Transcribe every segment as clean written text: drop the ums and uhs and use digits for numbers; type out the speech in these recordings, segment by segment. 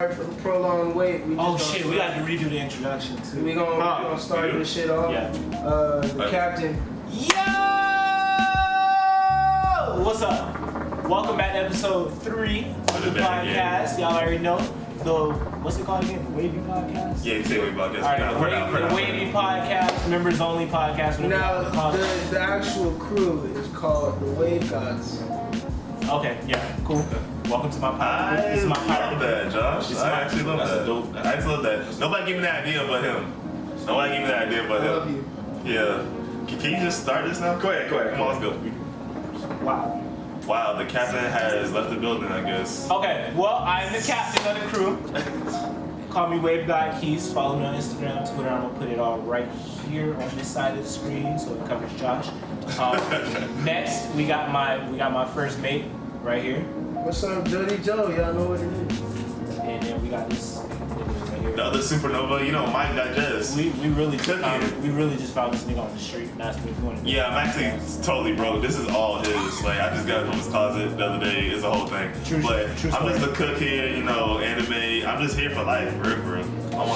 For the prolonged wait, we got to redo the introduction too. We gonna start this shit off. Yeah. The captain. Yo! What's up? Welcome back to episode 3 of the podcast. Y'all already know what's it called again? The Wavy Podcast? Yeah, you say Wavy Podcast. All right, the Wavy Podcast, members only podcast. Now the actual crew is called the Wave Gods. Okay, yeah, cool. Welcome to my podcast. I love that, Josh. I actually love that. I actually love that. Nobody gave me that idea but him. Nobody gave me that idea but him. I love you. Yeah. Can you just start this now? Go ahead. Come on, let's go. Wow, the captain has left the building, I guess. Okay, well, I'm the captain of the crew. Call me Wave Guy Keys. Follow me on Instagram, Twitter. I'm gonna put it all right here on this side of the screen so it covers Josh. Next, we got my first mate right here. What's up, Dirty Joe? Y'all know what it is. And then we got this nigga right here. The other supernova, Mike Digest. We really just found this nigga on the street and asked me if he wanted to. Yeah, I'm actually totally broke. This is all his. Like, I just got it from his closet the other day. It's a whole thing. True I'm just a cook here, anime. I'm just here for life, for real.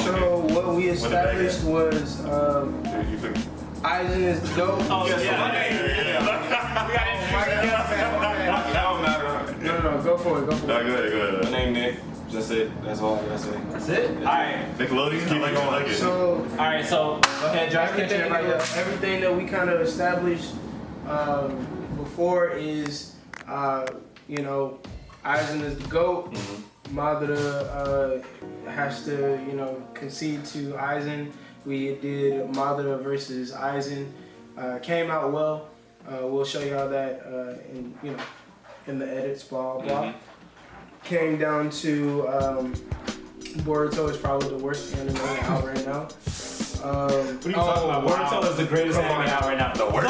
So what we established was Aizen is the GOAT. Oh yeah. No, go for it. No, go ahead. My name Nick. That's it. That's all I gotta say. That's it? Alright. Nickelodeon? I like it. So, alright, so go ahead, Josh. Everything that we kind of established before is, Aizen is the GOAT. Mm-hmm. Madara has to, concede to Aizen. We did Madara versus Aizen. Came out well. We'll show y'all that in the edits, blah blah. Mm-hmm. Came down to Boruto is probably the worst anime out right now. What are you talking about? Boruto is the greatest anime out right now. The worst?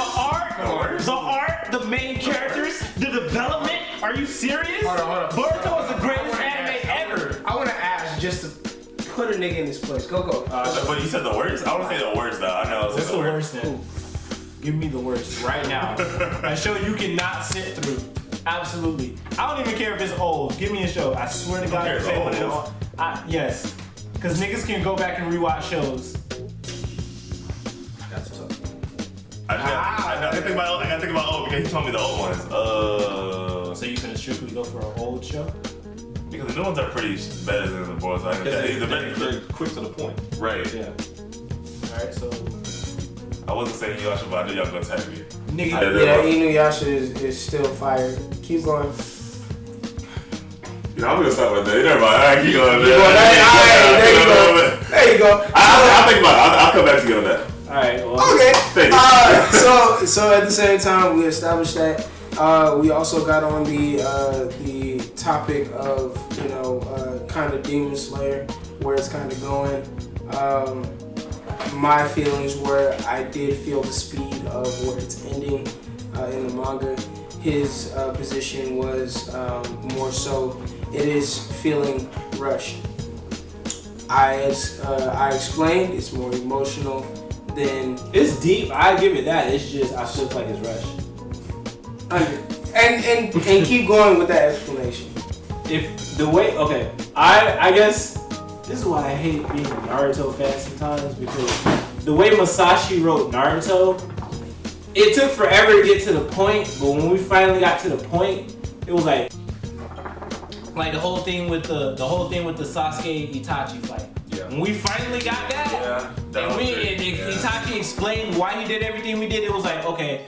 The art, the main characters, the development. Are you serious? Hold on. Boruto is the greatest anime ever. I want to ask just to put a nigga in his place. Go. But you said the worst? I want to say the worst, though. I know. What's the worst then? Give me the worst right now. A show you cannot sit through. Absolutely. I don't even care if it's old. Give me a show. I swear to God, it's old. Yes. Because niggas can go back and rewatch shows. That's what's up. I gotta think about old because he told me the old ones. So you can strictly go for an old show? Because the new ones are pretty better than the boys. They're quick to the point. Right. Yeah. Alright, so. I wasn't saying Yasha, but I knew y'all gonna tag me. Nigga. Yeah, Inuyasha is still fired. Keep going. I'm gonna start with that. Never mind. Alright, keep going. There you go. I'll think about it. I'll come back to you on that. Alright, well. Okay. Thank you. So at the same time, we established that. We also got on the topic of kind of Demon Slayer, where it's kind of going. My feelings were I did feel the speed of where it's ending in the manga. His position was more so it is feeling rushed. I explained it's more emotional than It's deep. I give it that. It's just I still feel like it's rushed. And keep going with that explanation. If the way I guess this is why I hate being a Naruto fan sometimes, because the way Masashi wrote Naruto, it took forever to get to the point, but when we finally got to the point, it was like the whole thing with the Sasuke Itachi fight. Yeah. When we finally got that, Itachi explained why he did everything we did, it was like, okay,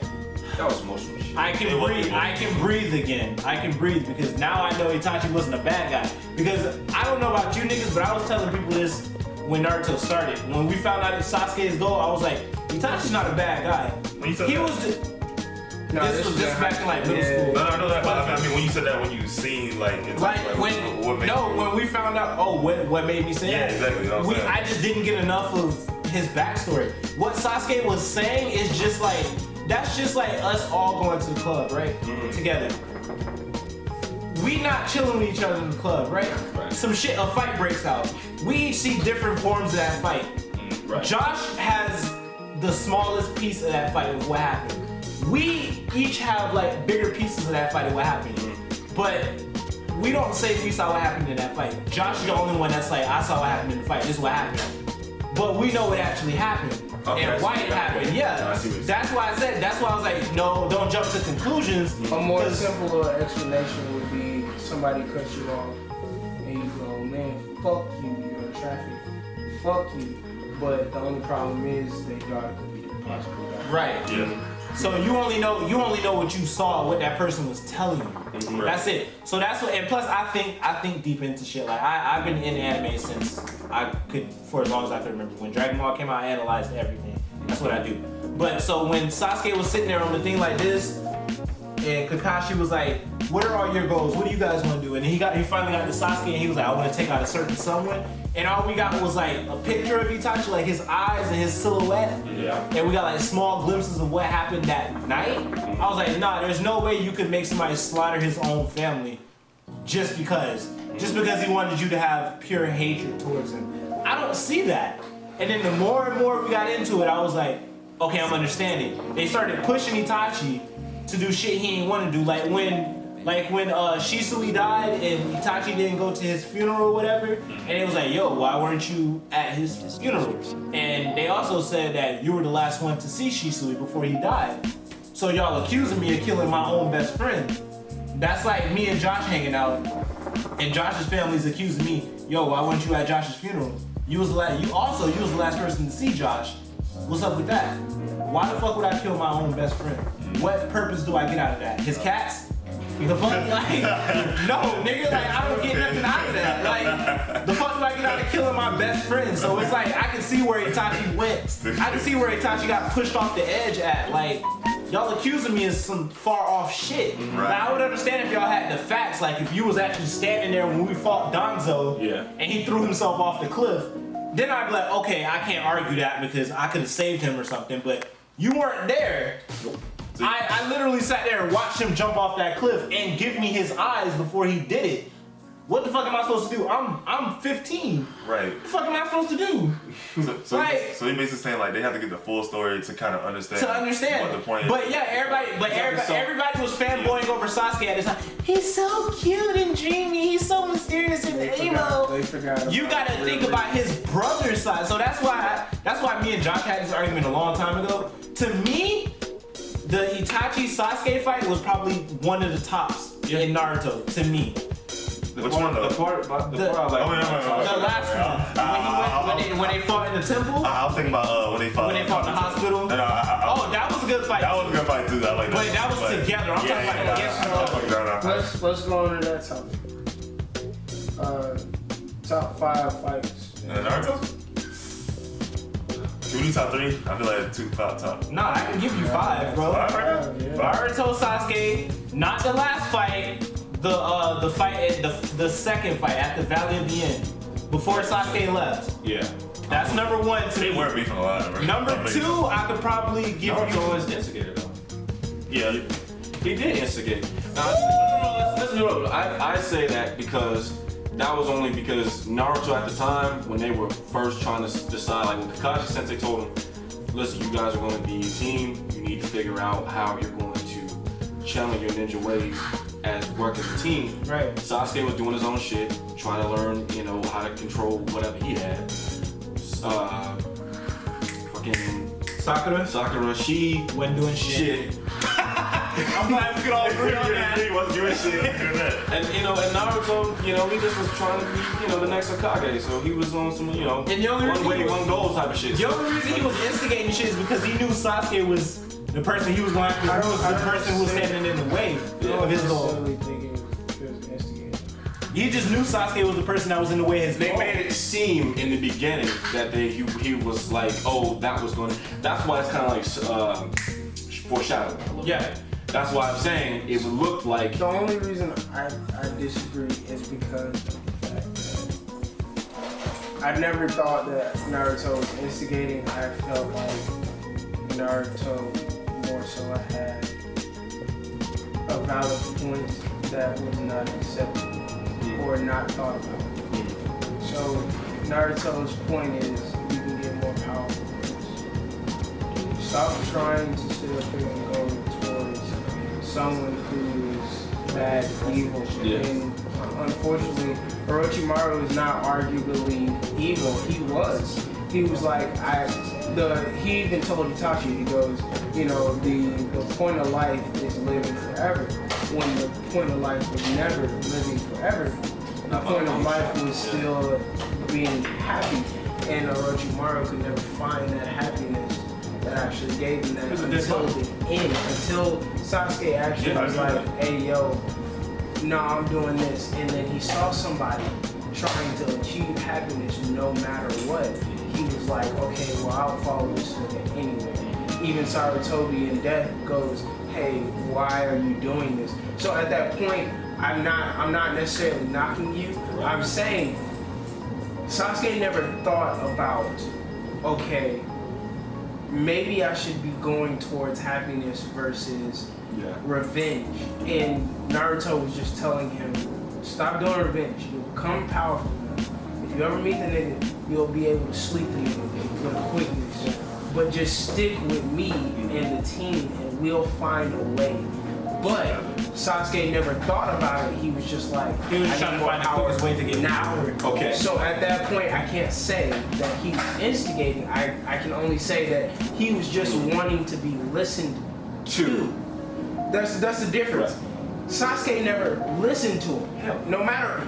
That was emotional shit. I can breathe again. I can breathe because now I know Itachi wasn't a bad guy. Because I don't know about you niggas, but I was telling people this when Naruto started. When we found out that Sasuke's goal, I was like, Itachi's not a bad guy. When you said He that. was this was just back in like middle school. No, I know that. But I mean, when you said that, when you seen when we found out, what made me say yeah, that? exactly. You know what I'm saying? I just didn't get enough of his backstory. What Sasuke was saying is just like, that's just like us all going to the club, right? Mm-hmm. Together. We not chilling with each other in the club, right? Some shit, a fight breaks out. We each see different forms of that fight. Right. Josh has the smallest piece of that fight of what happened. We each have like bigger pieces of that fight of what happened. But we don't say we saw what happened in that fight. Josh is the only one that's like, I saw what happened in the fight. This is what happened. But we know what actually happened and why it happened. Yeah, that's why I said. That's why I was like, no, don't jump to conclusions. A more simple explanation would be somebody cuts you off and you go, man, fuck you, you're in traffic, fuck you. But the only problem is they thought it could be the possible guy. Right. Yeah. So you only know what you saw, what that person was telling you. Right. That's it. So that's what. And plus, I think deep into shit. Like I've been in anime since for as long as I can remember. When Dragon Ball came out, I analyzed everything. That's what I do. But so when Sasuke was sitting there on the thing like this, and Kakashi was like, "What are all your goals? What do you guys want to do?" And he finally got to Sasuke, and he was like, "I want to take out a certain someone." And all we got was like a picture of Itachi, like his eyes and his silhouette. Yeah. And we got like small glimpses of what happened that night. I was like, nah, there's no way you could make somebody slaughter his own family just because he wanted you to have pure hatred towards him. I don't see that. And then the more and more we got into it, I was like, okay, I'm understanding. They started pushing Itachi to do shit he didn't want to do, like when Shisui died and Itachi didn't go to his funeral or whatever, and it was like, yo, why weren't you at his funeral? And they also said that you were the last one to see Shisui before he died. So y'all accusing me of killing my own best friend. That's like me and Josh hanging out, and Josh's family's accusing me, yo, why weren't you at Josh's funeral? You was the last person to see Josh. What's up with that? Why the fuck would I kill my own best friend? What purpose do I get out of that? His cats? The fuck, like, no, nigga, like, I don't get nothing out of that. Like, the fuck do I get out of killing my best friend? So it's like, I can see where Itachi went. I can see where Itachi got pushed off the edge at. Like, y'all accusing me of some far off shit. Right. Now, I would understand if y'all had the facts. Like, if you was actually standing there when we fought Danzo, and he threw himself off the cliff, then I'd be like, okay, I can't argue that because I could have saved him or something. But you weren't there. I literally sat there and watched him jump off that cliff and give me his eyes before he did it. What the fuck am I supposed to do? I'm 15. Right. What the fuck am I supposed to do? So he basically saying like they have to get the full story to kind of understand. What the point is. But yeah, everybody was fanboying over Sasuke at this time. He's so cute and dreamy. He's so mysterious and emo. You gotta think about his brother's side. So that's why me and Josh had this argument a long time ago. To me, the Itachi Sasuke fight was probably one of the tops in Naruto. To me. Which one though? The part I like. The last one. When they fought in the temple. I was thinking about when they fought in the hospital. Oh, that was a good fight. That was a good fight too. I like that. But that was together. I'm talking about against. Let's go into that topic. Top 5 fights. Naruto? Can we do top 3? I feel like 2 top. Nah, I can give you 5, bro. 5 right now? Naruto Sasuke, not the last fight. The fight at the second fight at the Valley of the End, before Sasuke left. Yeah. That's number 1 to They me. weren't beefing a lot. Right? Number 2, I could probably give Naruto you. always instigated though. Yeah. He did instigate. Now, listen. I say that because that was only because Naruto at the time, when they were first trying to decide, like when Kakashi Sensei told him, listen, you guys are going to be a team. You need to figure out how you're going to channel your ninja ways as work as a team. Right. Sasuke was doing his own shit, trying to learn, how to control whatever he had. Fucking Sakura, she wasn't doing shit. I'm glad we could all agree on that. He wasn't doing shit. and Naruto, he just was trying to be, the next Hokage. So he was on some, And the only one reason way, he was- one goal type of shit. The only reason he was instigating shit is because he knew Sasuke was the person he was going after. He was the person who was standing in the way of his goal. He just knew Sasuke was the person that was in the way of his They goal. made it seem in the beginning that he was like, oh, that was going to... That's why it's kind of like foreshadowing a little bit. That's why I'm saying it would look like... The only reason I disagree is because of the fact that I never thought that Naruto was instigating. I felt like Naruto more so had a valid point that was not accepted or not thought about. So Naruto's point is you can get more powerful with this. Stop trying to sit up here and go towards someone who is bad, evil, and unfortunately, Orochimaru is not arguably evil. He was like, he even told Itachi, he goes, you know, the point of life is living forever. When the point of life was never living forever, the point of life was still being happy. And Orochimaru could never find that happiness that actually gave him that until the end. Until Sasuke actually was like, hey yo, no, I'm doing this. And then he saw somebody trying to achieve happiness no matter what. He was like, okay, well, I'll follow this nigga anyway. Even Sarutobi in death goes, hey, why are you doing this? So at that point, I'm not necessarily knocking you. I'm saying Sasuke never thought about, okay, maybe I should be going towards happiness versus revenge. And Naruto was just telling him, stop doing revenge. You'll become powerful. If you ever meet the nigga, you'll be able to sleep the nigga with quickness. But just stick with me and the team and we'll find a way. But Sasuke never thought about it. He was just like, he was trying to find the quickest way to get now. Okay. So at that point, I can't say that he was instigating. I can only say that he was just wanting to be listened to. That's the difference. Right. Sasuke never listened to him. No matter.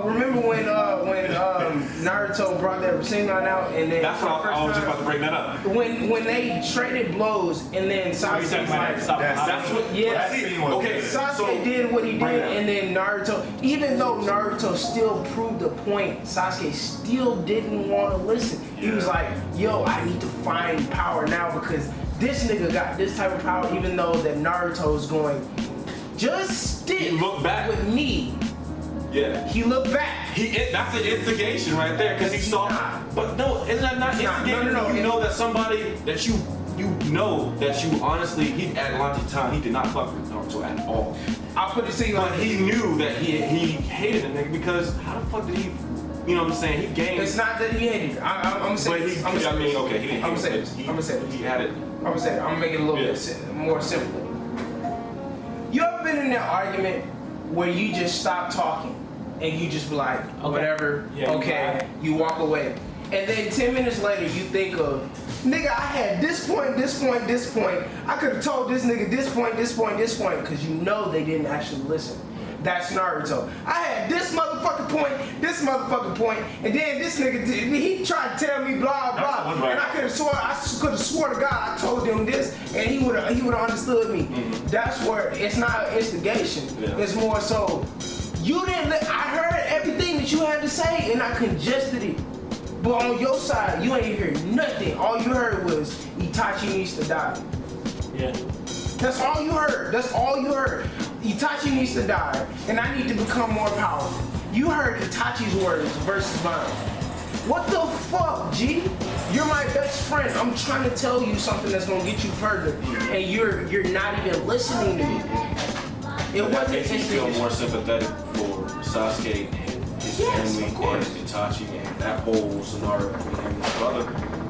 Remember when Naruto brought that Rasengan out and then that's what I was just about to bring that up. When they traded blows and then Sasuke like, that's what. Okay. Sasuke did what he did and then Naruto. Even though Naruto still proved a point, Sasuke still didn't want to listen. He was like, yo, I need to find power now because this nigga got this type of power. Even though that Naruto's going. Just stick with me. Yeah. He looked back. That's an instigation right there because he saw. But no, isn't that not instigating? No. You know that somebody that you know that you honestly, he at lunch time he did not fuck with Naruto at all. I'll put it to you like he knew that he hated the nigga because how the fuck did he? You know what I'm saying? He gained. It's not that he hated. I'm saying. He didn't. I'm gonna say this. He had it. I'm gonna say it. I'm gonna make it a little bit more simple. You ever been in that argument where you just stop talking and you just be like, whatever, you walk away. And then 10 minutes later you think of, nigga, I had this point. I could have told this nigga this point, because you know they didn't actually listen. That's Naruto. I had this motherfucking point, and then this nigga he tried to tell me blah blah, and I could have swore to God I told him this, and he would have understood me. Mm-hmm. That's where it's not instigation. Yeah. It's more so you didn't. I heard everything that you had to say, and I congested it. But on your side, you ain't hear nothing. All you heard was Itachi needs to die. Yeah. That's all you heard. Itachi needs to die, and I need to become more powerful. You heard Itachi's words versus mine. What the fuck, G? You're my best friend. I'm trying to tell you something that's gonna get you further, and you're not even listening to me. It wasn't. Makes me feel more sympathetic for Sasuke and his family and Itachi and that whole scenario between him and his brother,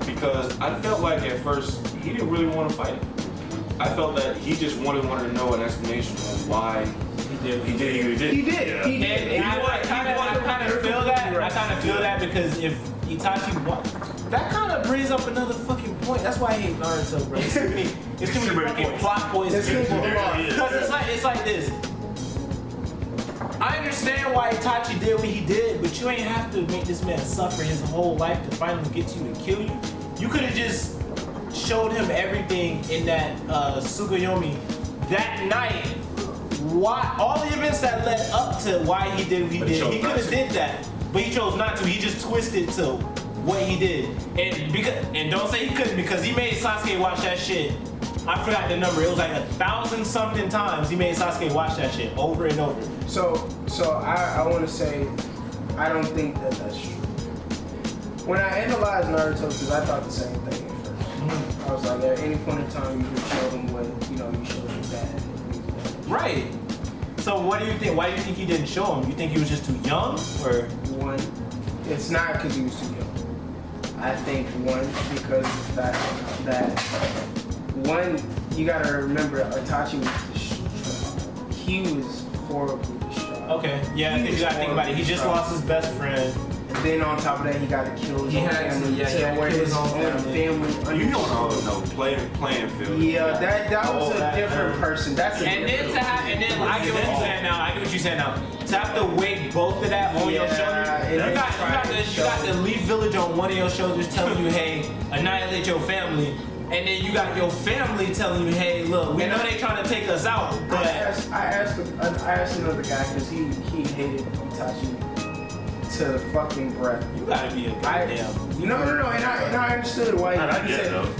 because I felt like at first he didn't really want to fight. I felt that he just wanted to know an explanation on why he did. And I kind of feel that. I kind of feel that because if Itachi won, that kind of brings up another fucking point. That's why I hate Naruto, bro. It's too many fucking plot points. Because it's like this. I understand why Itachi did what he did, but you ain't have to make this man suffer his whole life to finally get to you and kill you. You could have just showed him everything in that Tsukuyomi that night. Why all the events that led up to why he did what he did. He could have did that, but he chose not to. He just twisted to what he did, and don't say he couldn't because he made Sasuke watch that shit. I forgot the number. It was like 1,000 something times he made Sasuke watch that shit over and over. So I want to say I don't think that that's true. When I analyzed Naruto, because I thought the same thing at first. I was like, at any point in time, you could show them what you showed him dad. Right. So what do you think? Why do you think he didn't show him? You think he was just too young, or one? It's not because he was too young. I think one because that one you gotta remember Itachi was distraught. He was horribly distraught. Okay, yeah, because you gotta think about it. He just lost his best friend. And then on top of that, he got to kill his He own had to, family. yeah, he had to where kill his his own own family. You know, playing field. Yeah, that was All a that, different person. That's a And then different to have, and then I get what you're saying now. I get what you're saying now. To have to weight both of that on your Yeah, shoulders, and you then got the Leaf Village on one of your shoulders telling you, hey, annihilate your family. And then you got your family telling you, hey, look, we know they trying to take us out, but I asked another guy because he hated Itachi to the fucking breath. you gotta be a goddamn. No, and I understood why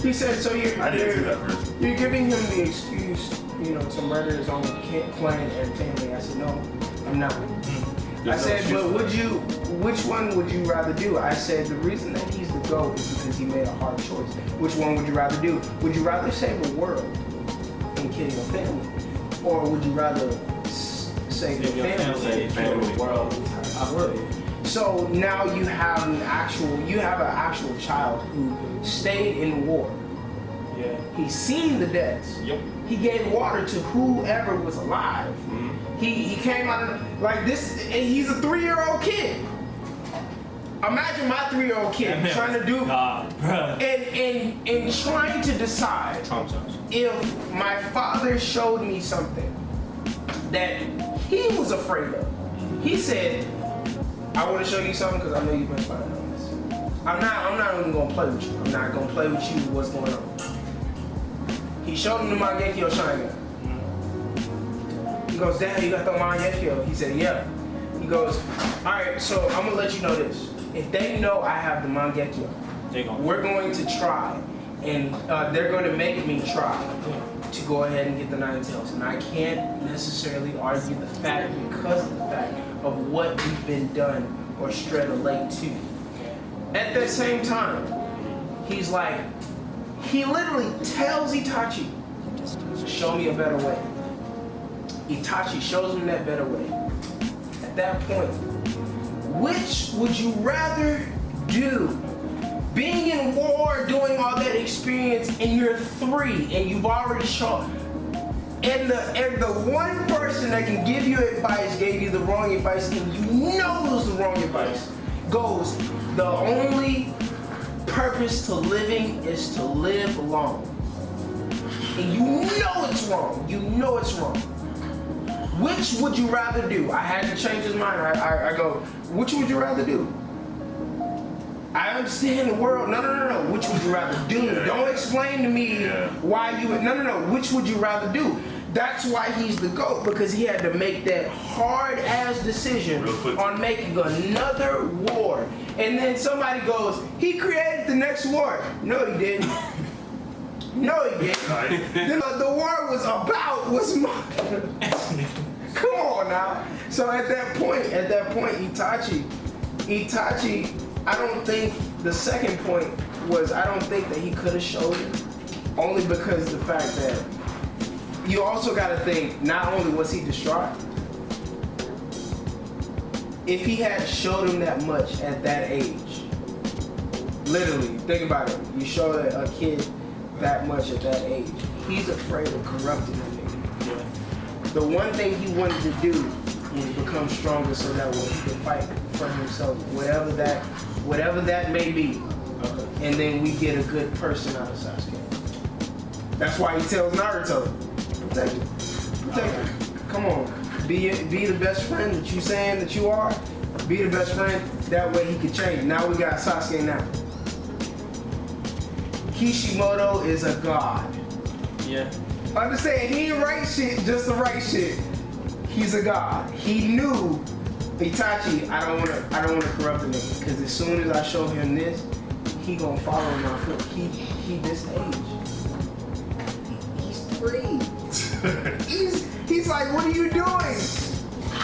he said so. I didn't see that first. You're giving him the excuse, to murder his own clan and family. I said no, I'm not. I said, but which one would you rather do? I said the reason that he's the GOAT is because he made a hard choice. Which one would you rather do? Would you rather save the world and kill your family, or would you rather save your family and kill the world? So now you have an actual child who stayed in war. Yeah. He's seen the deaths. Yep. He gave water to whoever was alive. He came out of like this, and he's a 3-year-old kid. Imagine my 3-year-old kid trying to do and trying to decide if my father showed me something that he was afraid of. He said, I want to show you something because I know you've been spying on this. I'm not even gonna play with you. I'm not gonna play with you. What's going on? He showed him the Mangekyo Sharingan. He goes, Dad, you got the Mangekyo? He said, yeah. He goes, all right, so I'm gonna let you know this. If they know I have the Mangekyo, we're going to try, and they're going to make me try to go ahead and get the 9 tails. And I can't necessarily argue the fact because of the fact of what we've been done or strayed late to. At the same time, he's like, he literally tells Itachi, show me a better way. Itachi shows him that better way. At that point, which would you rather do? Being in war, doing all that experience, and you're 3, and you've already shown, and the one person that can give you advice gave you the wrong advice, and you know it was the wrong advice, goes, the only purpose to living is to live long. And you know it's wrong. You know it's wrong. Which would you rather do? I had to change his mind. I go, which would you rather do? I understand the world. No. Which would you rather do? Yeah. Don't explain to me why you would. No. Which would you rather do? That's why he's the GOAT, because he had to make that hard-ass decision on making another war. And then somebody goes, he created the next war. No, he didn't. No, he didn't. The war was come on now. So at that point, Itachi, I don't think the second point was, I don't think that he could have showed it. Only because the fact that you also got to think, not only was he distraught, if he had showed him that much at that age, literally, think about it. You show a kid that much at that age, he's afraid of corrupting him. The one thing he wanted to do was become stronger so that way he could fight for himself, whatever that may be. And then we get a good person out of Sasuke. That's why he tells Naruto, protect it. Come on, be the best friend that you saying that you are. Be the best friend. That way he could change. Now we got Sasuke now. Kishimoto is a god. Yeah. Understand, he ain't right shit, just the right shit. He's a god. He knew Itachi, I don't wanna corrupt the nigga, because as soon as I show him this, he gonna follow my foot. He this age. He's 3. he's like, what are you doing?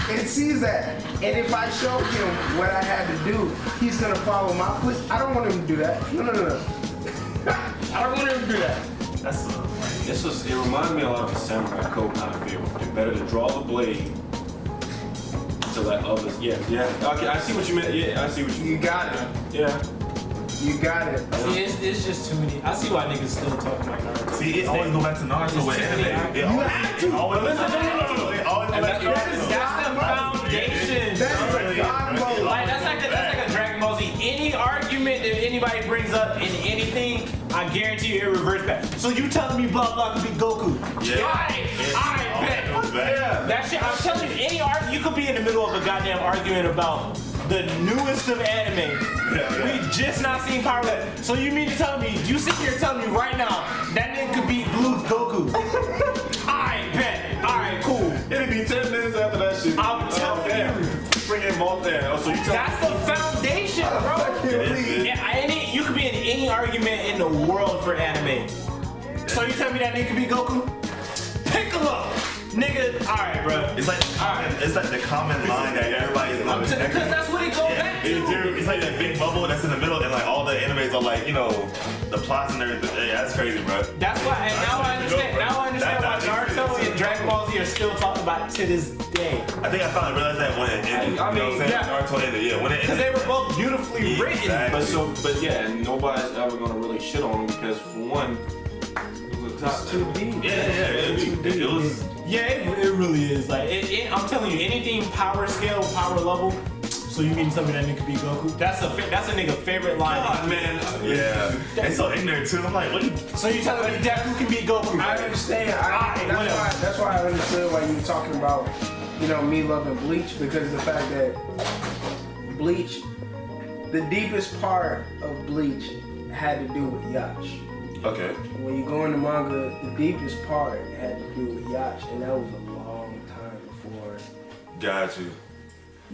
And sees that. And if I show him what I had to do, he's gonna follow my foot. I don't want him to do that. No. I don't want him to do that. It reminds me a lot of a samurai code kind of feel. It's better to draw the blade to let others. Yeah. Okay, I see what you meant. Yeah, I see what you mean. You got it. Yeah. You got it. See, it's just too many. I see why niggas still talking about Naruto. See, it always go back to Naruto with anime. You have to. It always Listen, go back to Naruto. It always go back to Naruto. That's the founder. foundation. That is a god mode. Like that's like a Dragon Ball Z. Any argument that anybody brings up in anything, I guarantee you it reverts back. So you telling me blah blah could be Goku? Yeah. Alright, bet. Yeah. That shit. I'm telling you, any argument you could be in the middle of a goddamn argument about the newest of anime. We just not seen Power Level. So you mean to tell me, you sit here telling me right now that nigga could beat Blue's Goku? Alright, bet. Alright, cool. It'll be 10 minutes after that shit. I'm telling you. Bring him off there. So you tell That's the foundation, bro. You could be in any argument in the world for anime. So you tell me that nigga could be Goku? Piccolo! Nigga, alright, bro. It's like the common line that everybody's loving. Because that's what it goes back to. It's like that big bubble that's in the middle, and like all the animes are like, the plots and everything. Yeah, that's crazy, bro. That's why, and now I understand. Now I understand why Naruto and Dragon Ball Z are still talked about to this day. I think I finally realized that when it ended. You know what I'm saying? Naruto ended, yeah. When it ended. Because they were both beautifully written. Exactly. and nobody's ever gonna really shit on him because for one, it was a top Too deep. It was. Yeah, it really is. Like, I'm telling you, anything power scale, power level. So you mean something that nigga be Goku? That's a nigga favorite line. God, man. Yeah. It's so ignorant too. I'm like, what? So you telling me Deku can be Goku? I understand. That's why I understood why you were talking about, me loving Bleach, because of the fact that Bleach, the deepest part of Bleach had to do with Yacht. Okay. When you go in the manga, the deepest part had to do with Yacht, and that was a long time before. Got you.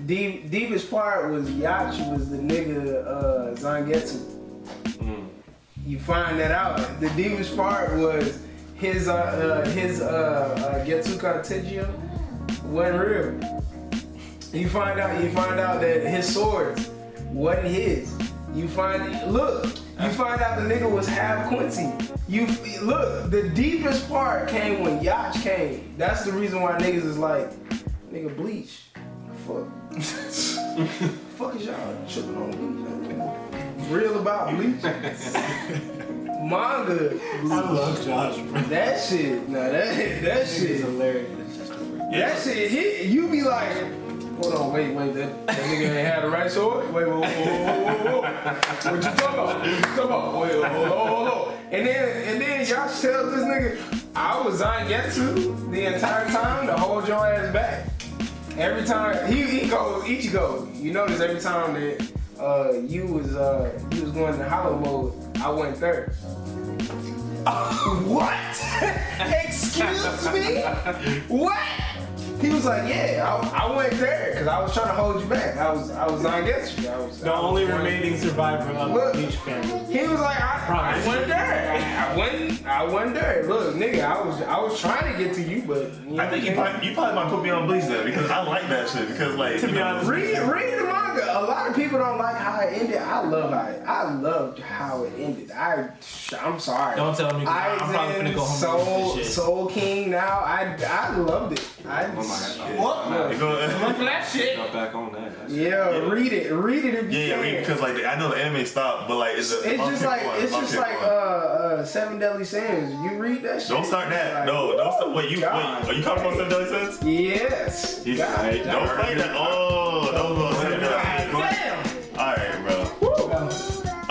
Deepest part was Yacht was the nigga Zangetsu. You find that out. The deepest part was his Getsuka Tejio wasn't real. You find out that his swords wasn't his. You find out the nigga was half Quincy. The deepest part came when Yacht came. That's the reason why niggas is like, nigga, Bleach. Fuck. Fuck is y'all tripping on Bleach? Real about Bleach? Manga. Bleach. I love Josh, bro. That shit. Nah, that shit is hilarious. That shit hit. You be like, hold on, wait, that nigga ain't had the right sword? Wait, whoa. What you talking about? Wait, hold on. And then y'all tells this nigga, I was Zangetsu the entire time to hold your ass back. Every time he goes, Ichigo, you notice every time that you was going to hollow mode, I went third. What? Excuse me? What? He was like, yeah, I went there because I was trying to hold you back. I was Zangetsu. I was the only remaining survivor of the Bleach family. He was like, I went there. I went there. Look, nigga, I was trying to get to you, but I think you probably might put me on Bleach then because I like that shit. Because like, to be honest, read the manga. A lot of people don't like how it ended. I loved how it ended. I'm sorry. Don't tell me. I'm probably gonna go home and watch this shit. Soul King now. I loved it. What? Look for that shit. Got back on that. Read it if you can. Yeah, because like I know the anime stopped, but like it's just like 7 Deadly Sins. You read that shit. Don't start that. Like, No, don't start. Wait, are you talking about 7 Deadly Sins? Yes. Don't play that. Oh, don't say that. Damn. All right, bro.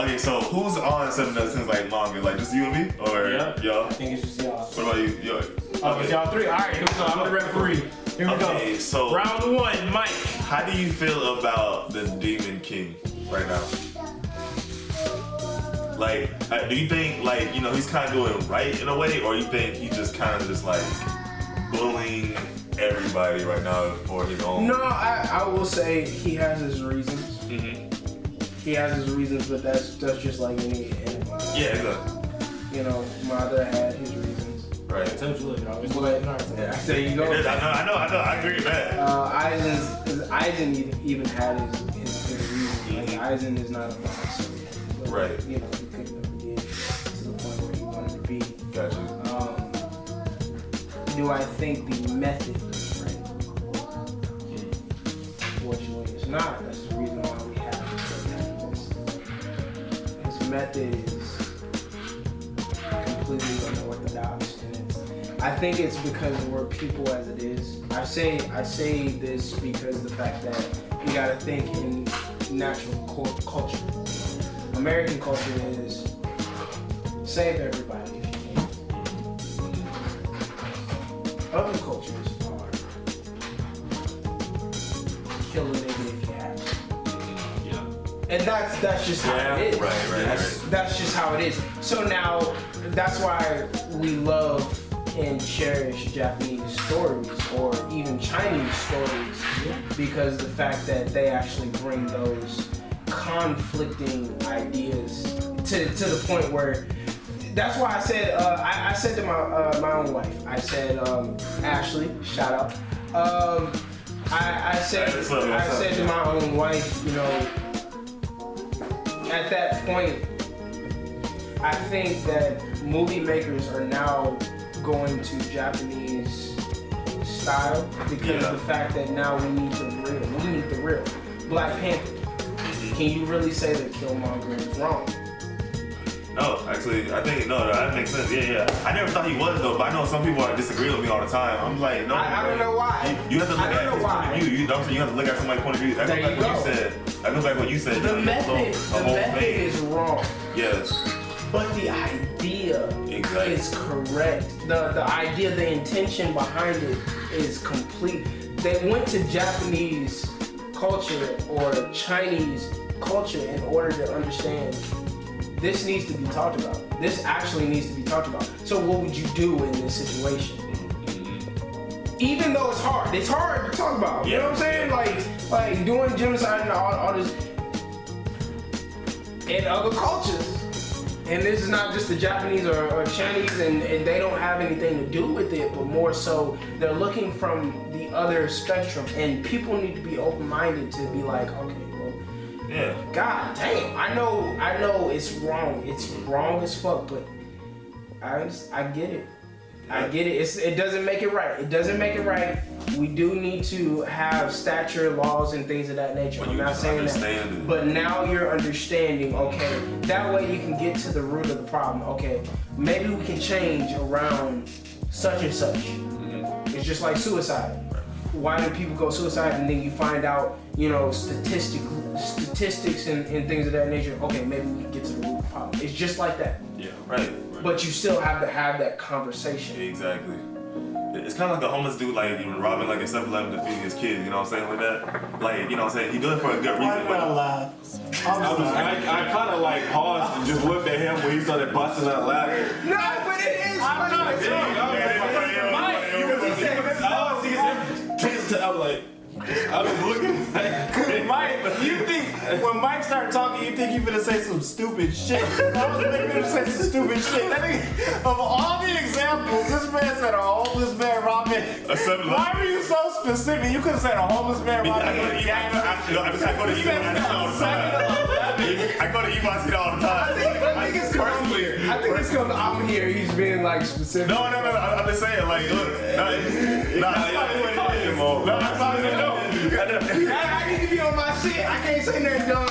Okay, so who's on 7 Deadly Sins like manga? Like just you and me, or y'all? I think it's just y'all. What about you? Yo. Okay, y'all three. All right, here we go. I'm the referee. Here we go. So round one, Mike. How do you feel about the Demon King right now? Like, do you think like he's kind of doing right in a way, or you think he's just kind of just like bullying everybody right now for his own? No, I will say he has his reasons. Mm-hmm. He has his reasons, but that's just like any anime. Yeah, exactly. Madara had his reasons. Right. There you go. I know. I agree with that. Aizen even had his reasons. Like Aizen is not a boss, so right. He couldn't ever get to the point where he wanted to be. Gotcha. Do I think the method is right? Unfortunately, it's not. That's the reason why we have this. His method is completely unorthodox. I think it's because we're people as it is. I say this because of the fact that you gotta think in natural culture. American culture is save everybody if you can. Other cultures are kill a nigga if you have to. Yeah. And that's just how it is. Right. That's just how it is. So now that's why we love and cherish Japanese stories or even Chinese stories, because the fact that they actually bring those conflicting ideas to the point where that's why I said I said to my own wife, I said Ashley, shout out. I said to my own wife, you know, at that point, I think that movie makers are now going to Japanese style because of the fact that now we need the real. We need the real. Black Panther. Can you really say that Killmonger is wrong? No, actually, I think that makes sense. Yeah. I never thought he was though, but I know some people disagree with me all the time. I'm like, no. I don't know why. You have to look at his point of view. You have to look at somebody's point of view. That goes back what you said. That goes back what you said. The method is wrong. Yes. But the idea is correct. The idea, the intention behind it is complete. They went to Japanese culture or Chinese culture in order to understand this needs to be talked about. This actually needs to be talked about. So what would you do in this situation? Even though it's hard to talk about. You know what I'm saying? Like doing genocide and all this in other cultures. And this is not just the Japanese or Chinese, and they don't have anything to do with it, but more so they're looking from the other spectrum, and people need to be open-minded to be like, okay, well, God damn, I know it's wrong. It's wrong as fuck, but I get it. I get it. It doesn't make it right. It doesn't make it right. We do need to have stature laws and things of that nature. I'm not saying that. But now you're understanding, okay, that way you can get to the root of the problem. Okay, maybe we can change around such and such. It's just like suicide. Why do people go suicide? And then you find out, you know, statistics and things of that nature. Okay, maybe we can get to the root of the problem. It's just like that. Yeah, right. But you still have to have that conversation. Exactly. It's kind of like a homeless dude, like even robbing like a 7-Eleven to feed his kids. You know what I'm saying? Like that. Like, you know what I'm saying? He does it for a good reason. But I kind of like paused and just looked at him when he started busting out laughing. No, but it is funny. I'm like, I was looking like, Mike, you think, when Mike started talking, you think he finna say some stupid shit. I was thinking he finna say some stupid shit. That nigga, of all the examples, this man said a homeless man robbing. Why were you so specific? You could have said a homeless man robbing. I go to Iwasi all the time. I think it's because I'm here, he's being like specific. No. I'm just saying, like, look. I need to be on my shit. I can't say nothing dumb.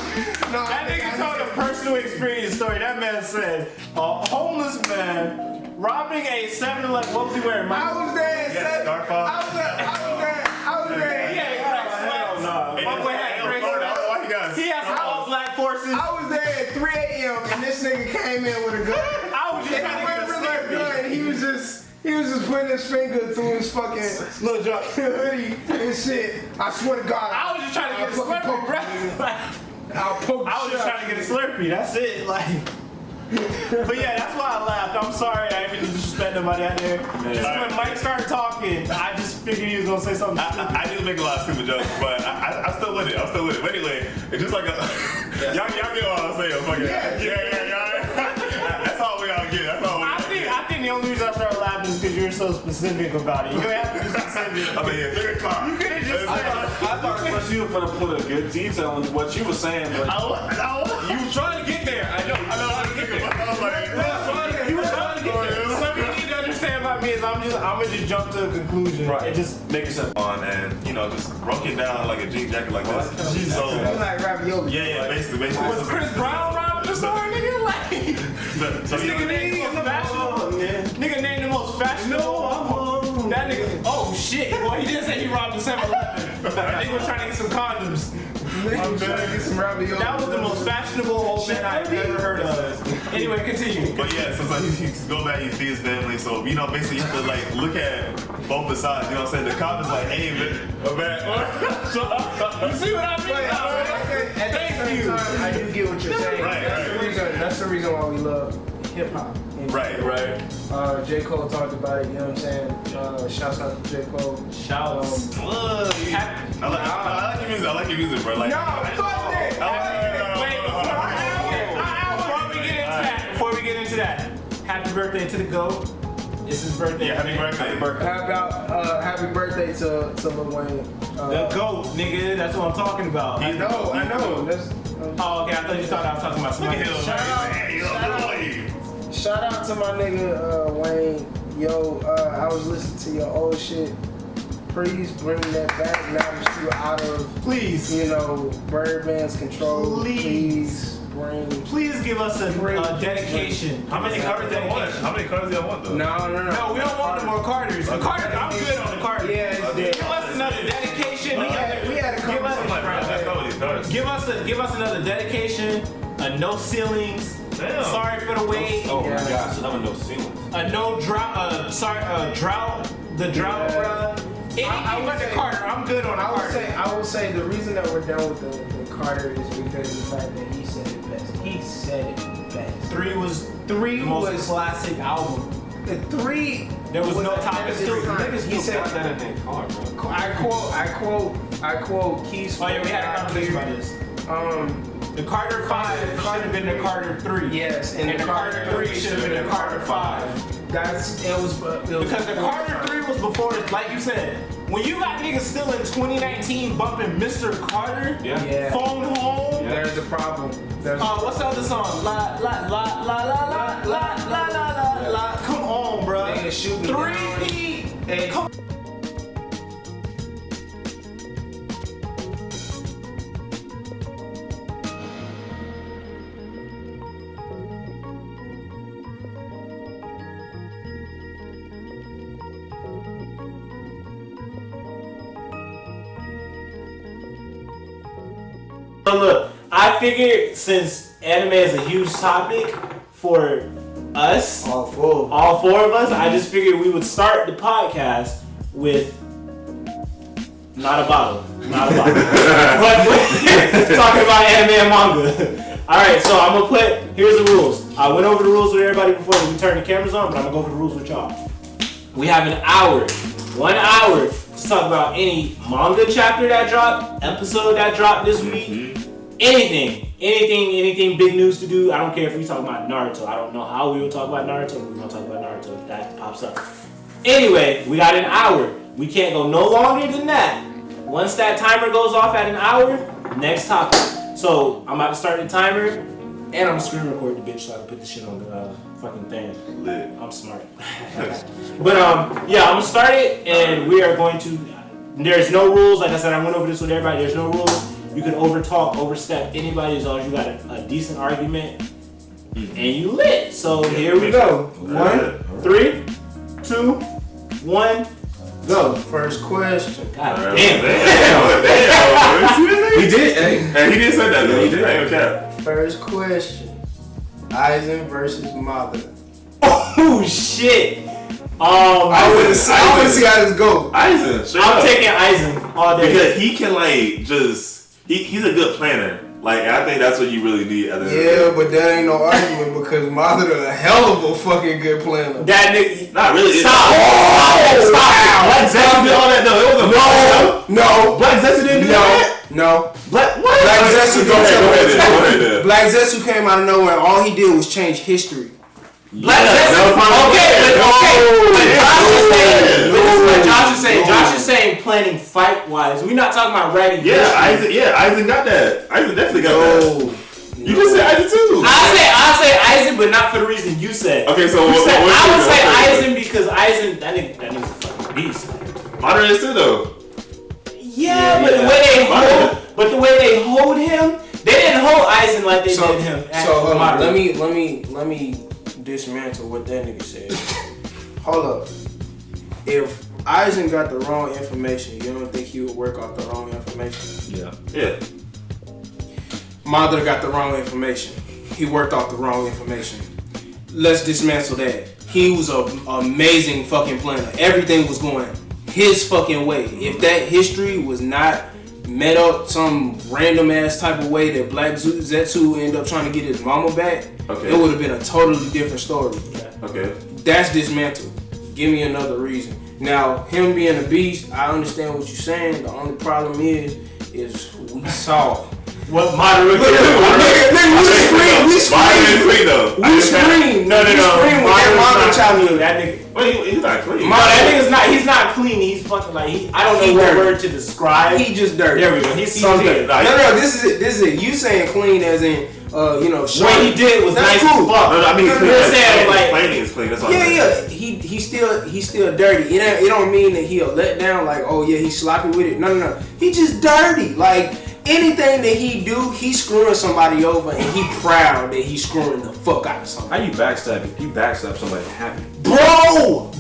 No, that nigga told a personal experience story. That man said a homeless man robbing a 7-Eleven. What was he wearing, Mike? I was there. Yeah, Scarf on. I was there. He has all black forces. I was there at 3 a.m. and this nigga came in with a gun. I was just trying to get a Slurpee. He was just putting his finger through his fucking little hoodie and shit. I swear to God. I was just trying to get a Slurpee, bro. I was just trying to get a Slurpee. That's it. Like. But yeah, that's why I laughed. I'm sorry, I didn't disrespect nobody out there. Just when Mike started talking, I just figured he was gonna say something stupid. I do make a lot of stupid jokes, but I'm still with it. But anyway, it's just like y'all get what I'm saying. Fuck it. Yeah. That's all we all get. I think the only reason I started laughing is because you were so specific about it. You don't have to be specific. I mean, 3 o'clock. You could have just said. I thought at first you were gonna put a good detail into what you were saying, but you were trying to get there. I know. You were trying to get there. Something you need to understand about me is I'm gonna just jump to a conclusion. Right. It just makes sense. On and just broke it down like a jean jacket like this. So It's like ravioli. yeah, basically. Was Chris Brown robbing the store, nigga? Like, nigga named the most fashionable. Nigga named the most fashionable. That nigga. Oh shit. Well, he didn't say he I think we're trying to get some condoms. I'm trying to get some ravioli. That was the most fashionable old man I've ever heard of. Anyway, continue. But yeah, so he go back, he feeds family. So basically you have to like look at both the sides. You know what I'm saying? The cop is like, hey, man. You see what I mean? At the same time, I do get what you're saying. Right, That's the reason why we love hip hop. Right. J. Cole talked about it, you know what I'm saying? Shouts out to J. Cole. Shouts. I like your music, bro. Like, fuck that! Before we get into that, happy birthday to the GOAT. It's his birthday. Yeah, happy birthday. Happy birthday to Lil Wayne. The GOAT, nigga. That's what I'm talking about. I know. Oh, okay. I thought you thought I was talking about somebody else. Shout out to my nigga Wayne. Yo, I was listening to your old shit. Please bring that back now that you're out of, Please. you know, Birdman's control. Please. Please give us a dedication. How many Carters do y'all want? How many Carters do y'all want though? No, we don't want no more Carters. The Carters, I'm good on the Carters. Yeah, Give us another dedication. we had a conversation. Give us another dedication. A no ceilings. Damn. Sorry for the wait. Oh my gosh, another no ceilings. A no drought. Drought. The drought, bruh. Anything but the Carter. I'm good on the Carter. I will say the reason that we're done with the Carter is because of the fact that he said it best. He said it best. 3 was the most classic album. The 3. There was no top of 3. Niggas He said got that in their car, bro. I quote Keys. Oh yeah, we had a conversation about this. The Carter 5 should have been the Carter 3. Yes, and the Carter 3 should have been the Carter 5. Because the Carter 3 was before, like you said, when you got niggas still in 2019 bumping Mr. Carter, Phone Home. There's a problem. What's the other song? La la la la la la la la la la. Come on, bro. 3P. Come. Look, I figured since anime is a huge topic for us, all four of us, I just figured we would start the podcast with not a bottle, but talking about anime and manga. All right, so I'm gonna here's the rules. I went over the rules with everybody before we turned the cameras on, but I'm gonna go over the rules with y'all. We have 1 hour to talk about any manga chapter that dropped, episode that dropped this week. Anything big news to do. I don't care if we talk about Naruto. I don't know how we will talk about Naruto. We're gonna talk about Naruto if that pops up. Anyway, we got 1 hour. We can't go no longer than that. Once that timer goes off at 1 hour, next topic. So I'm about to start the timer, and I'm gonna screen record the bitch so I can put this shit on the fucking thing. Lit. I'm smart. But yeah, I'm gonna start it, and we are going to. There's no rules. Like I said, I went over this with everybody. There's no rules. You can overtalk, overstep anybody as long as you got a decent argument and you lit. So here we go. 1, 3, 2, 1, go. First question. God damn. He did. Hey, he did say that though. He did. Okay. First question. Aizen versus Madara. Oh shit. I want to see how this goes. Aizen. I'm taking Aizen all day. Because he can like just. He's a good planner. Like, I think that's what you really need. But that ain't no argument because Madara a hell of a fucking good planner. That nigga, not really. Stop. Black Zetsu did all that. No, it was no. Black Zetsu didn't do that. No. What? Black Zetsu Go ahead. Black Zetsu came out of nowhere. And all he did was change history. Black Zetsu. Josh is saying planning fight wise. We're not talking about writing. Aizen got that. Aizen definitely got that. You just said Aizen too. I say Aizen, but not for the reason you said. Okay, so I would say Aizen because Aizen that nigga's a fucking beast. Madara is too though. Yeah, but the way they hold him, they didn't hold Aizen like they did him. So let me dismantle what that nigga said. Hold up. If Aizen got the wrong information. You don't think he would work off the wrong information? Yeah. Madara got the wrong information. He worked off the wrong information. Let's dismantle that. He was an amazing fucking planner. Everything was going his fucking way. If that history was not met up some random ass type of way that Black Zetsu ended up trying to get his mama back, it would have been a totally different story. Okay. That's dismantled. Give me another reason. Now, him being a beast, I understand what you're saying. The only problem is we saw. What Madara We screamed. We screamed. No. We screamed with that Madara challenge. That nigga. Well, he's not clean. No, that nigga's not. He's not clean. He's fucking like I don't know what word to describe. He just dirty. There we go. He's something. dirty. No. This is it. You saying clean as in what he did was nice cool. as fuck. No, I mean, You're saying like clean is clean. That's all. Yeah. He's still dirty. It don't mean that he'll let down. Like, oh yeah, he's sloppy with it. No. He just dirty. Like anything that he do, he's screwing somebody over, and he proud that he's screwing the fuck out of somebody. How you backstab? You backstab somebody happy. Bro,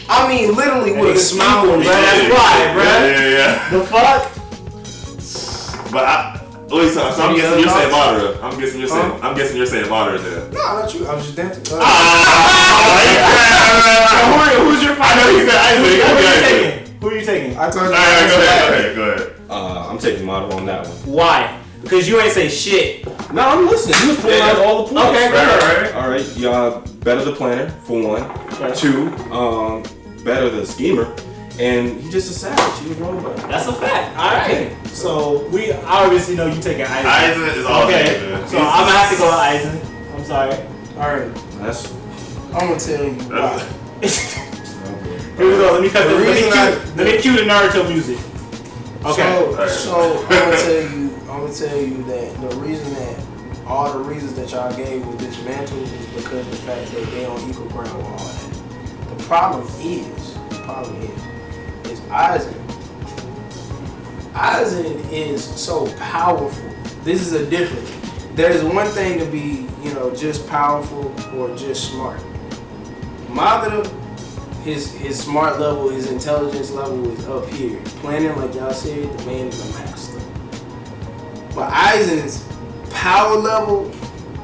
I mean literally with a smile on his face. That's why, bro. Yeah. The fuck? But so I'm guessing you're saying Madara. I'm guessing you're saying Madara then. No, not you. I was just dancing. Who's your I know he's said Who are you taking? I told you. Go ahead. I'm taking Madara on that one. Why? Because you ain't say shit. No, I'm listening. He was pulling out all the points. Okay, Right. All right, y'all better the planner for one. Okay. 2, better the schemer, and he just a savage. He was wrong. That's a fact. All right. So we obviously know you taking Aizen. Aizen is all okay. man. So I'm gonna have to go with Aizen. I'm sorry. All right. That's I'm gonna tell you why. Here we go. Let me cut The this. reason Let me cue the Naruto music. Okay. So I'm gonna tell you that the reason that all the reasons that y'all gave was dismantled is because of the fact that they on equal ground with all that. The problem is Aizen. Aizen is so powerful. This is a difference. There's one thing to be, just powerful or just smart. Madara, his smart level, his intelligence level is up here. Planning, like y'all said, the man is a master. But Aizen's power level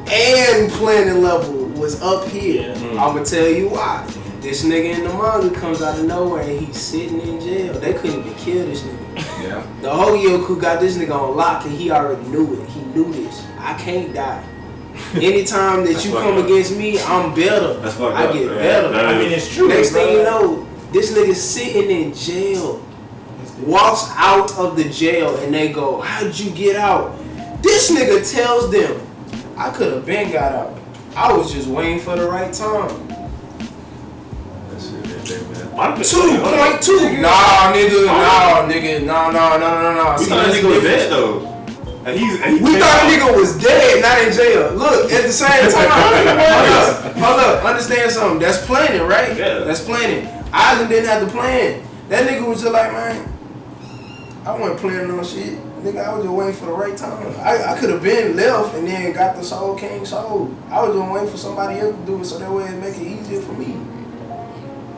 and planning level was up here. Yeah. I'm gonna tell you why. This nigga in the manga comes out of nowhere and he's sitting in jail. They couldn't even kill this nigga. yeah. The Hogyoku got this nigga on lock and he already knew it. He knew this. I can't die. Anytime that you come against me, I'm better. That's fucked I up. get Yeah, better. that I mean, it's true. Next bro. thing you know, this nigga sitting in jail. Walks out of the jail and they go, how'd you get out? This nigga tells them, I could have been got out. I was just waiting for the right time. That's it right there, man. 2.2. Nah, nigga. No. We See, thought that's that nigga was different. dead though. And We thought the nigga was dead, not in jail. Look, at the same time, hold up, understand something. That's planning, right? Yeah. That's planning. Aizen didn't have to plan. That nigga was just like, man, I wasn't planning on shit. Nigga, I was just waiting for the right time. I could have been left and then got the Soul King soul. I was just waiting for somebody else to do it so that way it'd make it easier for me.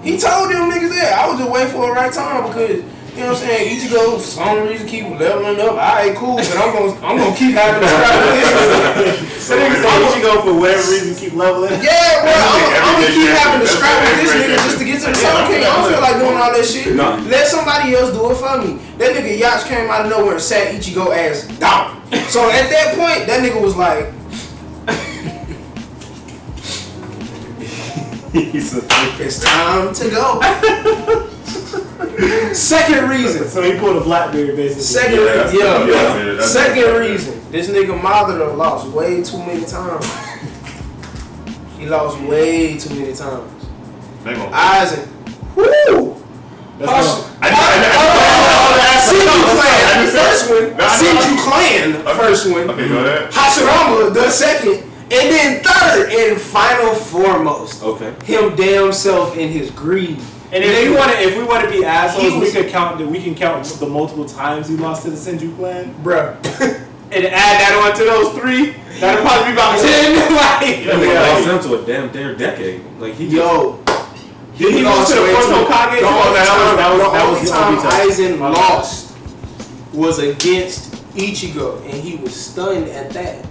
He told them niggas that. I was just waiting for the right time because, you know what I'm saying, Ichigo, for some reason, keep leveling up. Alright, cool, but I'm gonna keep having to scrap with this. So nigga say Ichigo for whatever reason keep leveling. Yeah, bro, I'm gonna keep having to scrap with this nigga just to get to the Soul King. I don't feel like doing all that shit. No. Let somebody else do it for me. That nigga Yacht came out of nowhere and sat Ichigo ass down. So at that point, that nigga was like, it's time to go. Second reason. So he pulled a Blackberry basically. Second reason. This nigga Madara lost way too many times. He lost way too many times. Aizen. Woo! Senju Clan, the first one. Okay, go ahead. Hashirama, the second. And then third and final foremost. Okay. Him damn self and his greed. And if we want to be assholes, He was- we can count the multiple times he lost to the Senju clan. Bruh. And add that on to those 3, that'll probably be about 10. Yeah, we lost him to a damn decade. Like he just, Did he lose to the fourth Hokage? The only time the Aizen lost was against Ichigo, and he was stunned at that.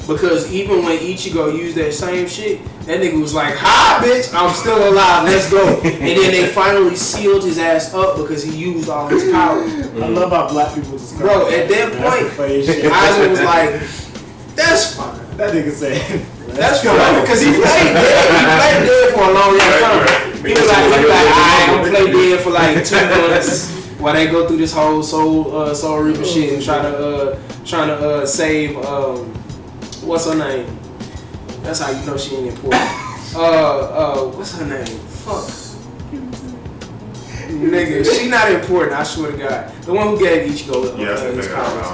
Because even when Ichigo used that same shit, that nigga was like, "Ha, bitch, I'm still alive. Let's go." And then they finally sealed his ass up because he used all his power. I love how black people just Bro, at that point, Aizen was like, "That's fine." That nigga said, "That's fine," because he played dead. He played dead for a long time. He was like, "I'm gonna play dead for like 2 months." While they go through this whole Soul Reaper shit and trying to save what's her name? That's how you know she ain't important. What's her name? Fuck. Nigga, she not important, I swear to God. The one who gave Ichigo his powers.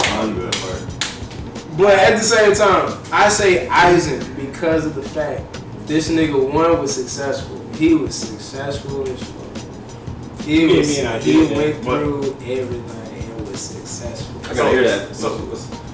But at the same time, I say Aizen because of the fact this nigga one was successful. He was successful as fuck. He went through everything and was successful. I gotta hear that.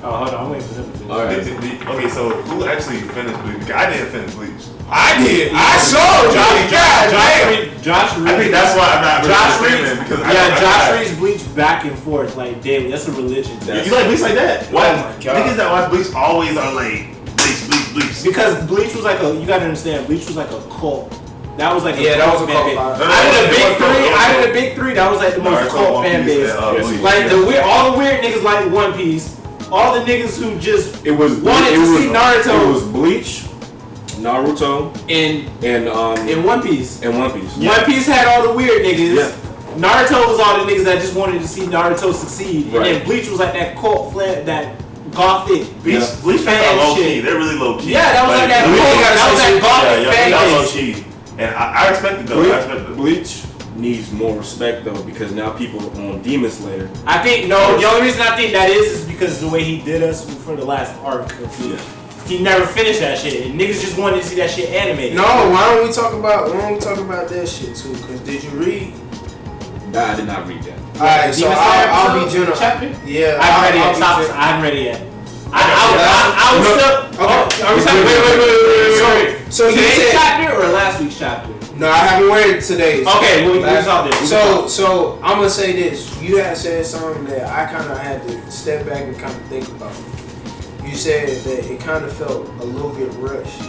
Oh, hold on, I'm waiting for him to finish. All right. Okay, so who actually finished Bleach? I didn't finish Bleach. I did. I saw Josh Reed. I think that's why I'm not Josh really Reed's, because Josh Reed's Bleach back and forth like daily. That's a religion. You like Bleach like that? Why? Oh my God. Niggas that watch Bleach always are like Bleach. Because Bleach was like you gotta understand, Bleach was like a cult. That was like that was a cult. Out of the big three, that was like the most cult fan base. Like all the weird niggas like One Piece. All the niggas who just wanted to see Naruto. It was Bleach, Naruto, and One Piece. And One Piece. One Piece had all the weird niggas. Yeah. Naruto was all the niggas that just wanted to see Naruto succeed. Right. And then Bleach was like that cult fan, that gothic Bleach fan low shit. key. They're really low key. Yeah, that was like that. That was that gothic fan low base. key. And I respect it though. Bleach needs more respect though because now people on Demon Slayer. I think the only reason I think that is because the way he did us for the last arc of Bleach. He never finished that shit. And niggas just wanted to see that shit animated. No, why don't we talk about that shit too? Cause did you read? Nah, I did not read that. Alright, so I'll be general. Chapter? Yeah, I haven't read it yet. I was still. Okay. Are we talking? Wait. So Today's chapter or last week's chapter? No, I haven't read it today. Okay, well, we can talk this. So I'm gonna say this. You had said something that I kind of had to step back and kind of think about. You said that it kind of felt a little bit rushed.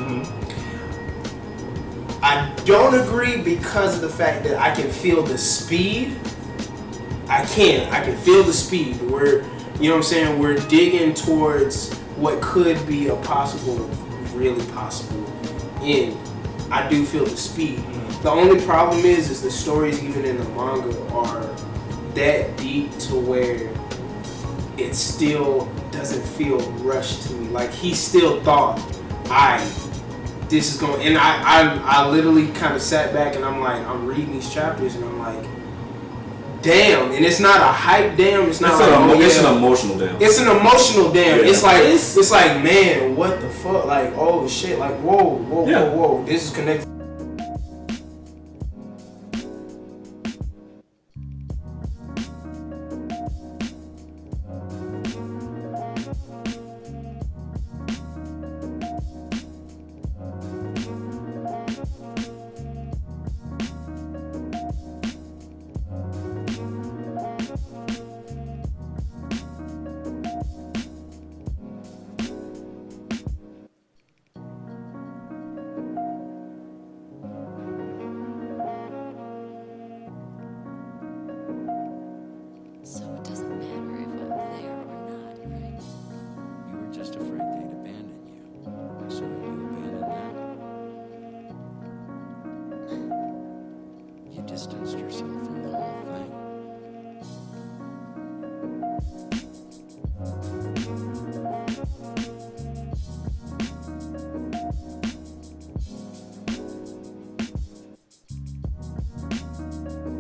I don't agree because of the fact that I can feel the speed. I can feel the speed. You know what I'm saying? We're digging towards what could be a really possible end. I do feel the speed. The only problem is the stories even in the manga are that deep to where it still doesn't feel rushed to me. Like he still thought, this is going, and I literally kind of sat back and I'm like, I'm reading these chapters and I'm like, damn. And it's not a hype damn. It's not. It's an emotional damn. It's an emotional damn. Yeah. It's like man, what the fuck? Like oh shit. Like whoa. This is connected. So it doesn't matter if I'm there or not, right? You were just afraid they'd abandon you. So you abandoned them. You distanced yourself from the whole thing.